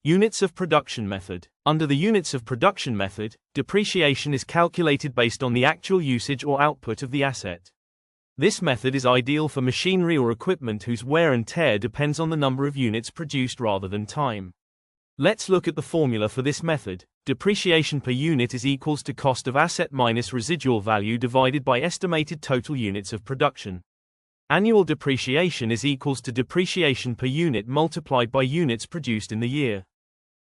Units of production method. Under the units of production method, depreciation is calculated based on the actual usage or output of the asset. This method is ideal for machinery or equipment whose wear and tear depends on the number of units produced rather than time. Let's look at the formula for this method. Depreciation per unit is equals to cost of asset minus residual value divided by estimated total units of production. Annual depreciation is equals to depreciation per unit multiplied by units produced in the year.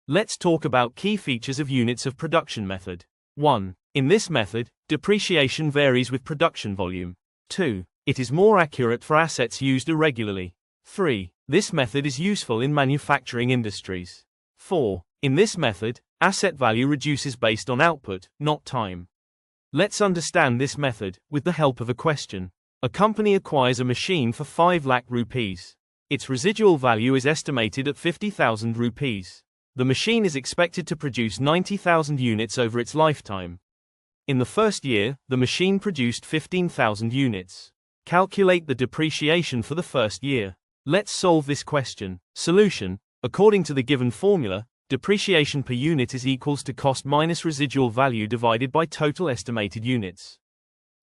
Let's talk about key features of units of production method. 1. In this method, depreciation varies with production volume. 2. It is more accurate for assets used irregularly. 3. This method is useful in manufacturing industries. 4. In this method, asset value reduces based on output, not time. Let's understand this method with the help of a question. A company acquires a machine for 5 lakh rupees. Its residual value is estimated at 50,000 rupees. The machine is expected to produce 90,000 units over its lifetime. In the first year, the machine produced 15,000 units. Calculate the depreciation for the first year. Let's solve this question. Solution. According to the given formula, depreciation per unit is equals to cost minus residual value divided by total estimated units.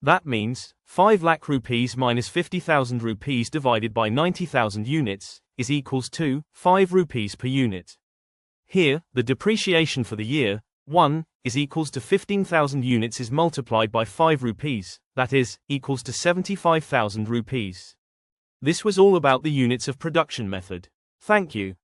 That means, 5 lakh rupees minus 50,000 rupees divided by 90,000 units, is equals to 5 rupees per unit. Here, the depreciation for the year 1 is equals to 15,000 units is multiplied by 5 rupees, that is, equals to 75,000 rupees. This was all about the units of production method. Thank you.